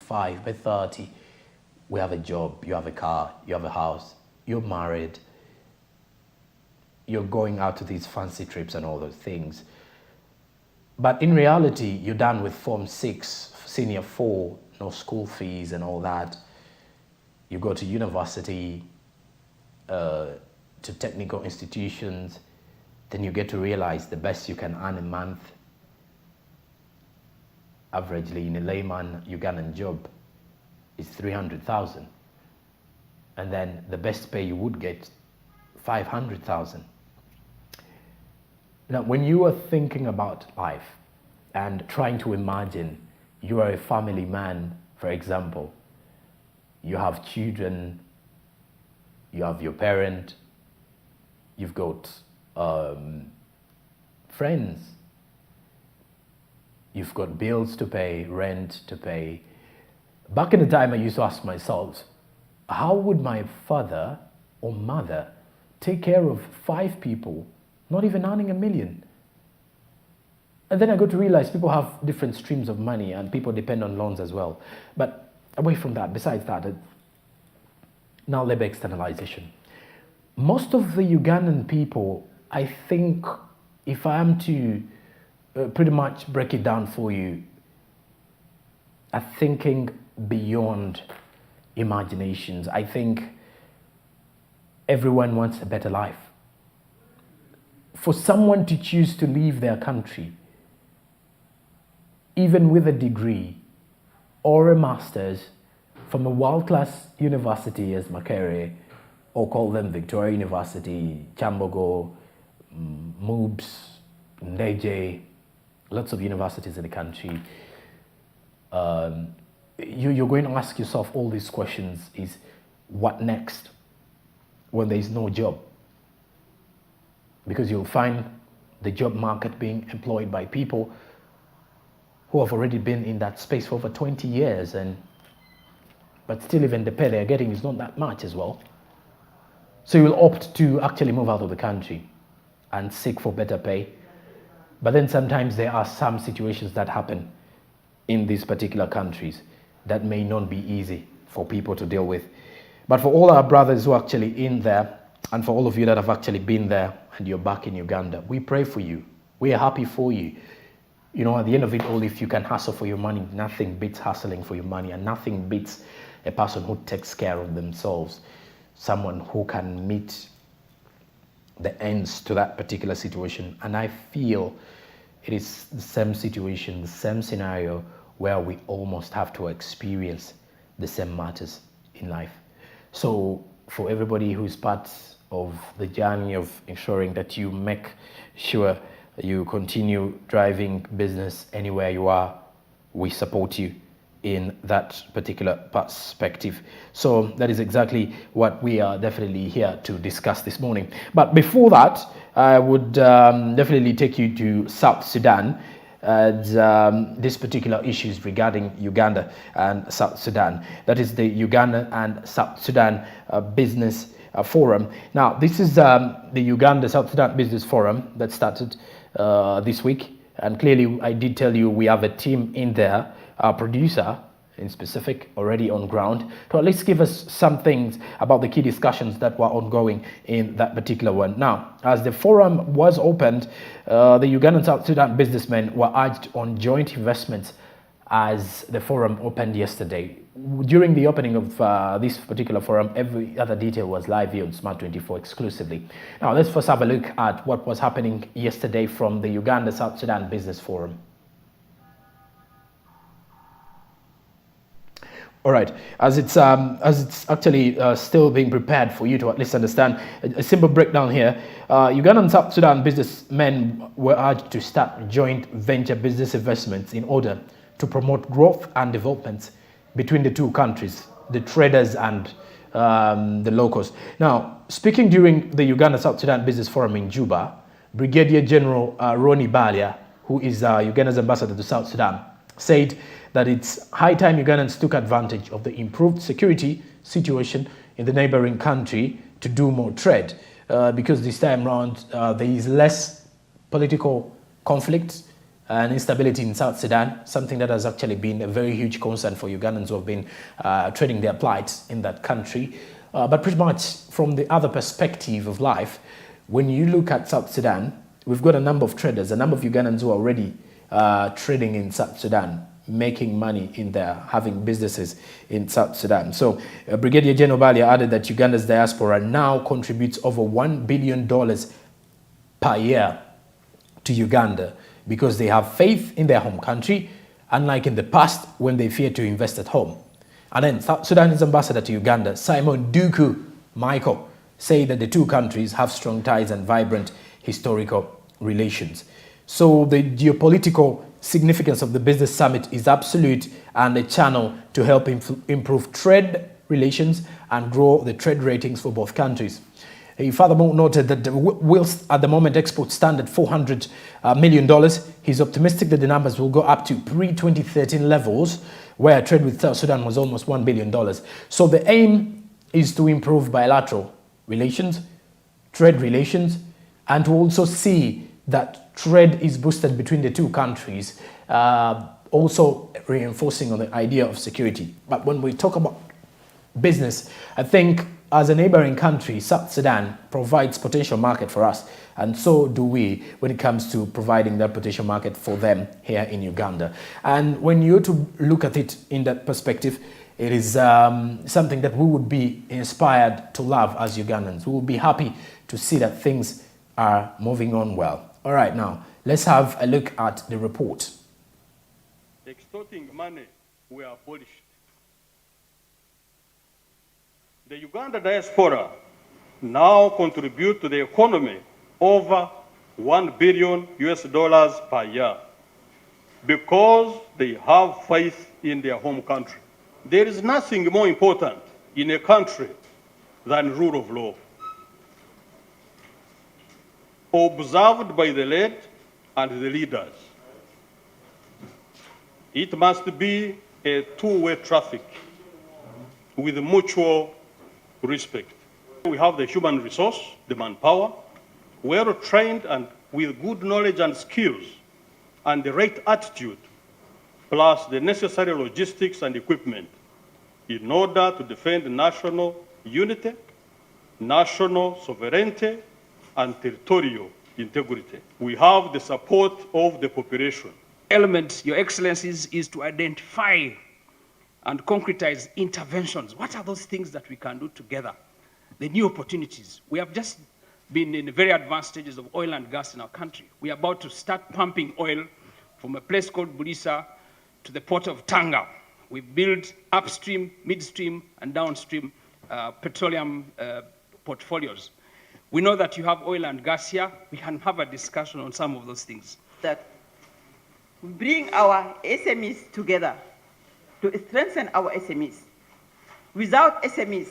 25, by 30, we have a job, you have a car, you have a house, you're married, you're going out to these fancy trips and all those things. But in reality, you're done with Form 6, Senior 4, no school fees and all that. You go to university, to technical institutions, then you get to realize the best you can earn a month, averagely in a layman Ugandan job, is 300,000. And then the best pay you would get, 500,000. Now, when you are thinking about life and trying to imagine you are a family man, for example, you have children, you have your parent, you've got friends, you've got bills to pay, rent to pay. Back in the time, I used to ask myself, how would my father or mother take care of 5 people, not even earning $1 million? And then I got to realize people have different streams of money and people depend on loans as well. But away from that, besides that, now labor externalization. Most of the Ugandan people, I think, if I am to pretty much break it down for you, are thinking beyond imaginations. I think everyone wants a better life. For someone to choose to leave their country, even with a degree or a master's from a world-class university as Makerere, or call them Victoria University, Chambogo, MUBS, Ndeje, lots of universities in the country, you're going to ask yourself all these questions is, what next when there is no job? Because you'll find the job market being employed by people who have already been in that space for over 20 years, but still even the pay they're getting is not that much as well. So you'll opt to actually move out of the country and seek for better pay. But then sometimes there are some situations that happen in these particular countries that may not be easy for people to deal with. But for all our brothers who are actually in there, and for all of you that have actually been there and you're back in Uganda, we pray for you. We are happy for you. You know, at the end of it all, if you can hustle for your money, nothing beats hustling for your money, and nothing beats a person who takes care of themselves, someone who can meet the ends to that particular situation. And I feel it is the same situation, the same scenario where we almost have to experience the same matters in life. So for everybody who's part of the journey of ensuring that you make sure you continue driving business anywhere you are, we support you in that particular perspective. So that is exactly what we are definitely here to discuss this morning. But before that, I would definitely take you to South Sudan. These particular issues regarding Uganda and South Sudan. That is the Uganda and South Sudan Business Forum. Now, this is the Uganda-South Sudan Business Forum that started this week. And clearly, I did tell you we have a team in there, our producer in specific, already on ground, to at least give us some things about the key discussions that were ongoing in that particular one. Now, as the forum was opened, the Ugandan South Sudan businessmen were urged on joint investments as the forum opened yesterday. During the opening of this particular forum, every other detail was live here on Smart 24 exclusively. Now, let's first have a look at what was happening yesterday from the Uganda South Sudan Business Forum. All right, as it's actually still being prepared for you to at least understand, a simple breakdown here. Uganda and South Sudan businessmen were urged to start joint venture business investments in order to promote growth and development between the two countries, the traders and the locals. Now, speaking during the Uganda-South Sudan Business Forum in Juba, Brigadier General Ronnie Balia, who is Uganda's ambassador to South Sudan, said that it's high time Ugandans took advantage of the improved security situation in the neighboring country to do more trade, because this time around there is less political conflict and instability in South Sudan, something that has actually been a very huge concern for Ugandans who have been trading their plight in that country. But pretty much from the other perspective of life, when you look at South Sudan, we've got a number of traders, a number of Ugandans who are already trading in South Sudan, making money in there, having businesses in South Sudan. So Brigadier General Balia added that Uganda's diaspora now contributes over $1 billion per year to Uganda because they have faith in their home country, unlike in the past when they feared to invest at home. And then South Sudan's ambassador to Uganda, Simon Duku Michael, say that the two countries have strong ties and vibrant historical relations. So the geopolitical significance of the business summit is absolute and a channel to help improve trade relations and grow the trade ratings for both countries. He furthermore noted that whilst at the moment exports stand at $400 million, he's optimistic that the numbers will go up to pre-2013 levels, where trade with South Sudan was almost $1 billion. So the aim is to improve bilateral relations, trade relations, and to also see that trade is boosted between the two countries, also reinforcing on the idea of security. But when we talk about business, I think as a neighboring country, South Sudan provides potential market for us, and so do we when it comes to providing that potential market for them here in Uganda. And when you're to look at it in that perspective, it is something that we would be inspired to love as Ugandans. We would be happy to see that things are moving on well. All right, now let's have a look at the report. Extorting money were abolished. The Uganda diaspora now contribute to the economy over $1 billion per year because they have faith in their home country. There is nothing more important in a country than rule of law, observed by the led and the leaders. It must be a two-way traffic with mutual respect. We have the human resource, the manpower, well trained and with good knowledge and skills, and the right attitude, plus the necessary logistics and equipment in order to defend national unity, national sovereignty, and territorial integrity. We have the support of the population. Element, Your Excellencies, is to identify and concretize interventions. What are those things that we can do together? The new opportunities. We have just been in the very advanced stages of oil and gas in our country. We are about to start pumping oil from a place called Bulisa to the port of Tanga. We build upstream, midstream, and downstream petroleum portfolios. We know that you have oil and gas here. We can have a discussion on some of those things. That we bring our SMEs together to strengthen our SMEs. Without SMEs,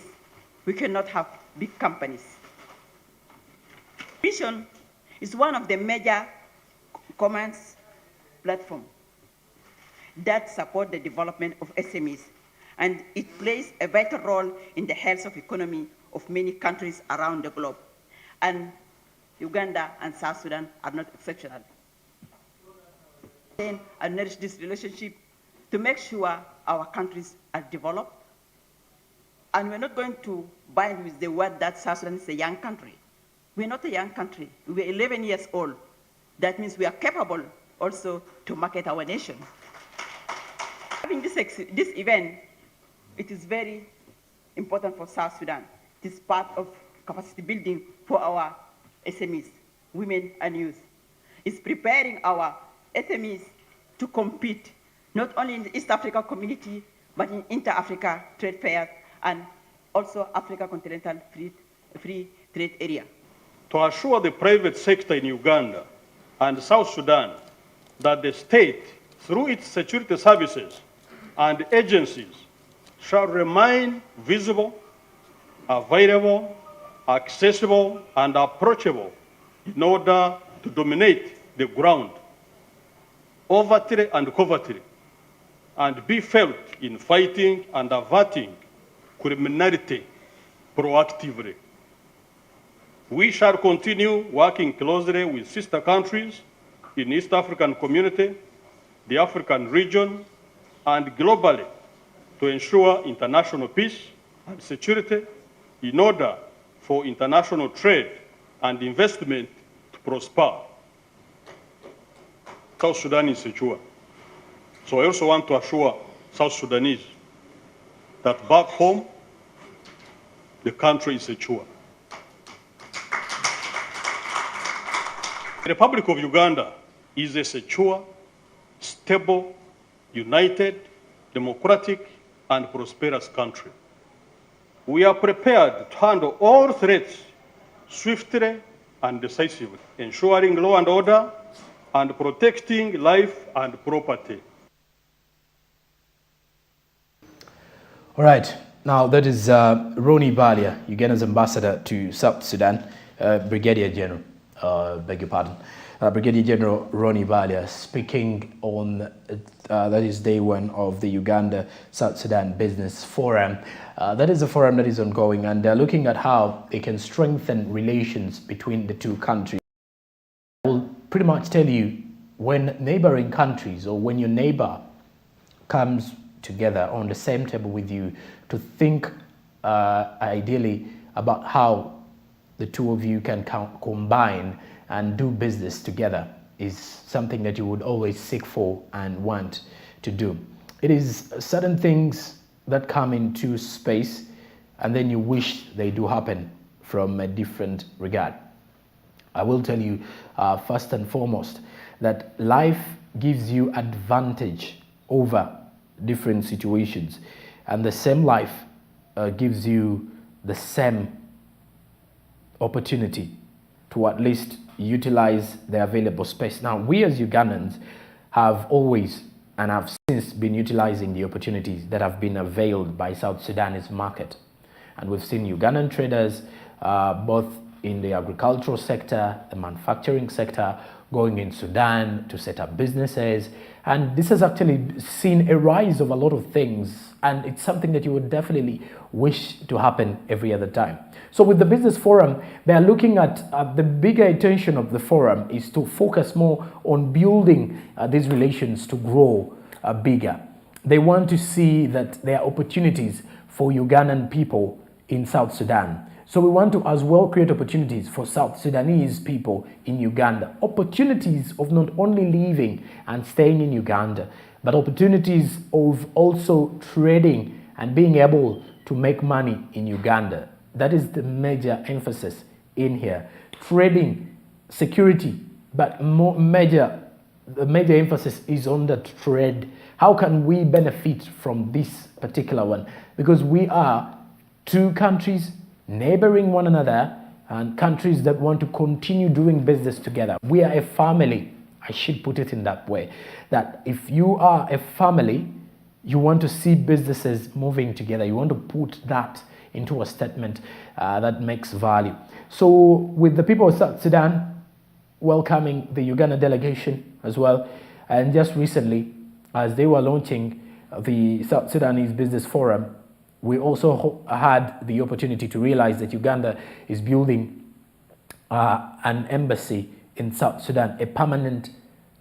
we cannot have big companies. Vision is one of the major commerce platforms that support the development of SMEs, and it plays a vital role in the health of economy of many countries around the globe. And Uganda and South Sudan are not exceptional. And nourish this relationship to make sure our countries are developed. And we're not going to bind with the word that South Sudan is a young country. We're not a young country. We're 11 years old. That means we are capable also to market our nation. Having this event, it is very important for South Sudan. It is part of capacity building for our SMEs, women and youth. It's preparing our SMEs to compete not only in the East Africa community, but in inter-Africa trade fairs and also Africa Continental Free Trade Area. To assure the private sector in Uganda and South Sudan that the state, through its security services and agencies, shall remain visible, available, accessible, and approachable in order to dominate the ground, overtly and covertly, and be felt in fighting and averting criminality proactively. We shall continue working closely with sister countries in East African community, the African region, and globally to ensure international peace and security in order for international trade and investment to prosper. South Sudan is secure. So I also want to assure South Sudanese that back home, the country is secure. The Republic of Uganda is a secure, stable, united, democratic, and prosperous country. We are prepared to handle all threats swiftly and decisively, ensuring law and order and protecting life and property. All right, now that is Ronnie Balia, Uganda's ambassador to South Sudan, Brigadier General, beg your pardon, Brigadier General Ronnie Balia speaking on, that is day one of the Uganda-South Sudan Business Forum. That is a forum that is ongoing, and they're looking at how they can strengthen relations between the two countries. I will pretty much tell you, when neighboring countries or when your neighbor comes together on the same table with you to think ideally about how the two of you can combine and do business together is something that you would always seek for and want to do. It is certain things that come into space and then you wish they do happen from a different regard. I will tell you first and foremost that life gives you advantage over different situations, and the same life gives you the same opportunity to at least utilize the available space. Now, we as Ugandans have always and have since been utilizing the opportunities that have been availed by South Sudanese market, and we've seen Ugandan traders both in the agricultural sector, the manufacturing sector, going in Sudan to set up businesses. And this has actually seen a rise of a lot of things, and it's something that you would definitely wish to happen every other time. So with the business forum, they are looking at the bigger intention of the forum is to focus more on building these relations to grow bigger. They want to see that there are opportunities for Ugandan people in South Sudan. So we want to as well create opportunities for South Sudanese people in Uganda. Opportunities of not only living and staying in Uganda, but opportunities of also trading and being able to make money in Uganda. That is the major emphasis in here. Trading, security, but the major emphasis is on the trade. How can we benefit from this particular one? Because we are two countries neighboring one another and countries that want to continue doing business together. We are a family. I should put it in that way, that if you are a family, you want to see businesses moving together. You want to put that into a statement that makes value. So with the people of South Sudan welcoming the Uganda delegation as well, and just recently as they were launching the South Sudanese Business Forum, we also had the opportunity to realize that Uganda is building an embassy in South Sudan, a permanent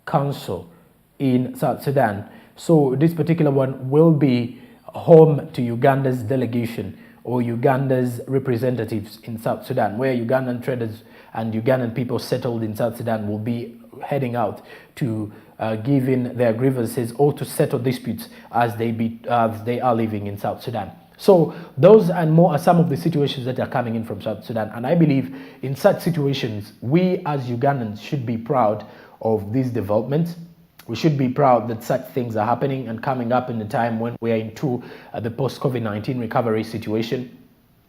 council in South Sudan. So this particular one will be home to Uganda's delegation or Uganda's representatives in South Sudan, where Ugandan traders and Ugandan people settled in South Sudan will be heading out to give in their grievances or to settle disputes as they are living in South Sudan. So those and more are some of the situations that are coming in from South Sudan. And I believe in such situations, we as Ugandans should be proud of these developments. We should be proud that such things are happening and coming up in the time when we are into the post-COVID-19 recovery situation.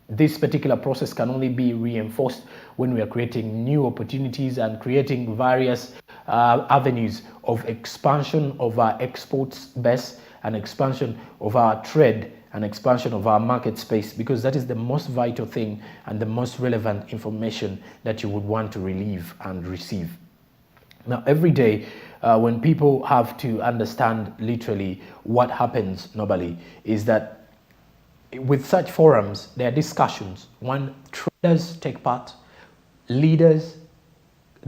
This particular process can only be reinforced when we are creating new opportunities and creating various avenues of expansion of our exports base and expansion of our trade and expansion of our market space, because that is the most vital thing and the most relevant information that you would want to relieve and receive. Now, every day when people have to understand literally what happens normally is that with such forums, there are discussions. One, traders take part, leaders,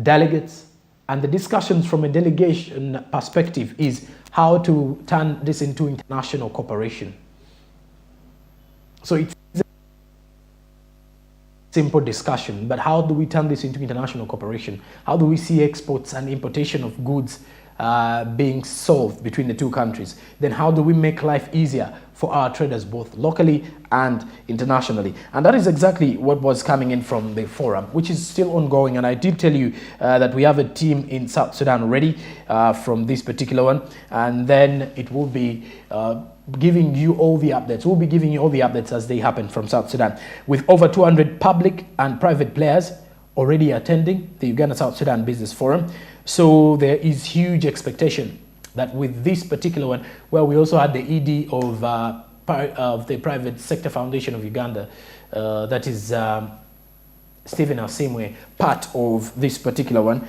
delegates, And the discussions from a delegation perspective is how to turn this into international cooperation. So it's a simple discussion, but how do we turn this into international cooperation? How do we see exports and importation of goods being solved between the two countries? Then how do we make life easier for our traders, both locally and internationally? And that is exactly what was coming in from the forum, which is still ongoing. And I did tell you that we have a team in South Sudan already from this particular one, and then it will be giving you all the updates. We'll be giving you all the updates as they happen from South Sudan, with over 200 public and private players already attending the Uganda-South Sudan Business Forum. So there is huge expectation that with this particular one, where we also had the ED of the Private Sector Foundation of Uganda, that is Stephen Asimwe, part of this particular one,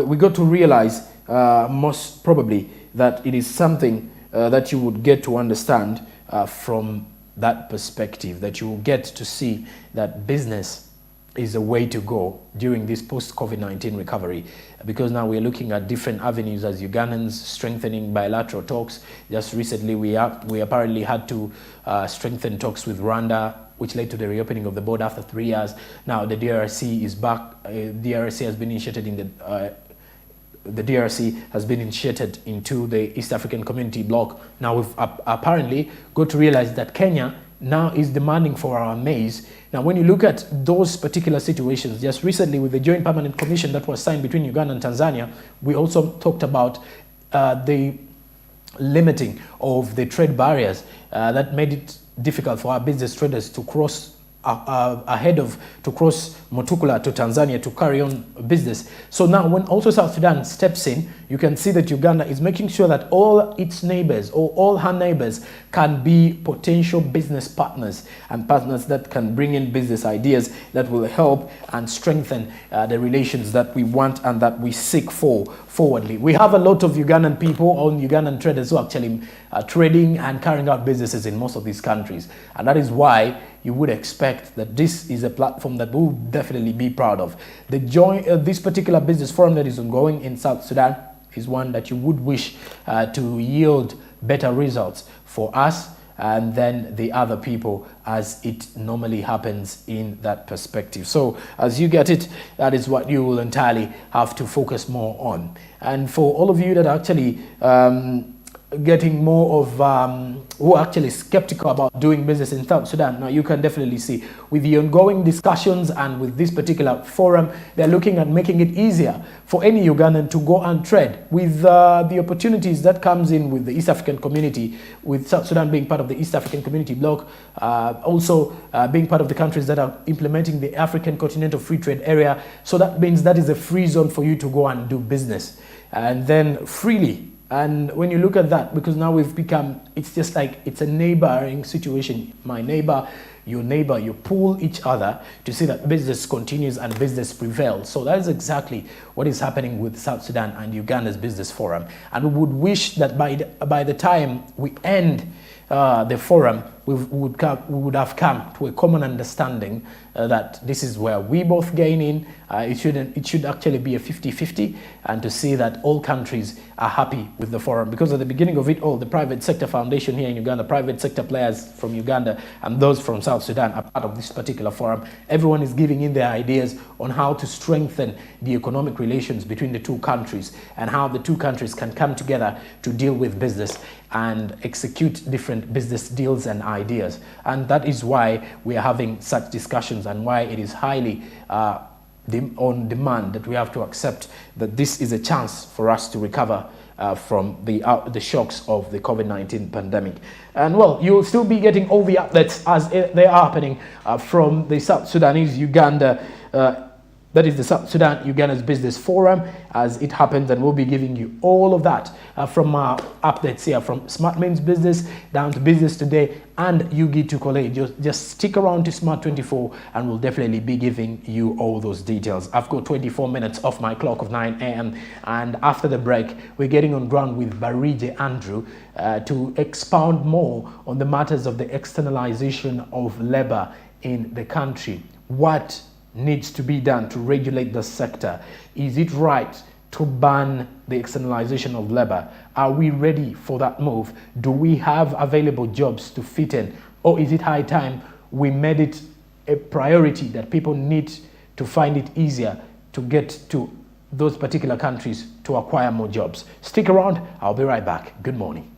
we got to realize most probably that it is something that you would get to understand from that perspective, that you will get to see that business is a way to go during this post-COVID-19 recovery, because now we're looking at different avenues as Ugandans strengthening bilateral talks. Just recently, we apparently had to strengthen talks with Rwanda, which led to the reopening of the border after 3 years. Now the DRC is back. DRC has been initiated in the DRC has been initiated into the East African Community Bloc. Now we've apparently got to realize that Kenya now is demanding for our maize. Now, when you look at those particular situations, just recently with the Joint Permanent Commission that was signed between Uganda and Tanzania, we also talked about the limiting of the trade barriers that made it difficult for our business traders to cross to cross Mutukula to Tanzania to carry on business. So now when also South Sudan steps in, you can see that Uganda is making sure that all its neighbors or all her neighbors can be potential business partners and partners that can bring in business ideas that will help and strengthen the relations that we want and that we seek for forwardly. We have a lot of Ugandan people or Ugandan traders who are actually trading and carrying out businesses in most of these countries. And that is why you would expect that this is a platform that we'll definitely be proud of. This particular business forum that is ongoing in South Sudan is one that you would wish to yield better results for us and then the other people, as it normally happens in that perspective. So as you get it, that is what you will entirely have to focus more on. And for all of you that are actually getting more of who are actually skeptical about doing business in South Sudan, now you can definitely see with the ongoing discussions and with this particular forum, they're looking at making it easier for any Ugandan to go and trade with the opportunities that comes in with the East African community, with South Sudan being part of the East African Community Bloc, also being part of the countries that are implementing the African Continental Free Trade Area. So that means that is a free zone for you to go and do business and then freely. And when you look at that, because now we've become, it's just like it's a neighboring situation. My neighbor, you pull each other to see that business continues and business prevails. So that is exactly what is happening with South Sudan and Uganda's business forum. And we would wish that by the time we end the forum, we would have come to a common understanding that this is where we both gain in. It should actually be a 50-50, and to see that all countries are happy with the forum, because at the beginning of it all, the private sector foundation here in Uganda, private sector players from Uganda and those from South Sudan are part of this particular forum. Everyone is giving in their ideas on how to strengthen the economic relations between the two countries and how the two countries can come together to deal with business and execute different business deals and ideas. And that is why we are having such discussions, and why it is highly on demand that we have to accept that this is a chance for us to recover from the shocks of the COVID-19 pandemic. And well, you'll still be getting all the updates as they are happening from the South Sudanese Uganda that is the South Sudan Uganda's Business Forum as it happens, and we'll be giving you all of that from our updates here, from Smart Means Business down to Business Today and Yugi to College. Just stick around to Smart 24 and we'll definitely be giving you all those details. I've got 24 minutes off my clock of 9 a.m. and after the break, we're getting on ground with Barije Andrew to expound more on the matters of the externalization of labor in the country. What needs to be done to regulate the sector? Is it right to ban the externalization of labor? Are we ready for that move? Do we have available jobs to fit in? Or is it high time we made it a priority that people need to find it easier to get to those particular countries to acquire more jobs? Stick around, I'll be right back. Good morning.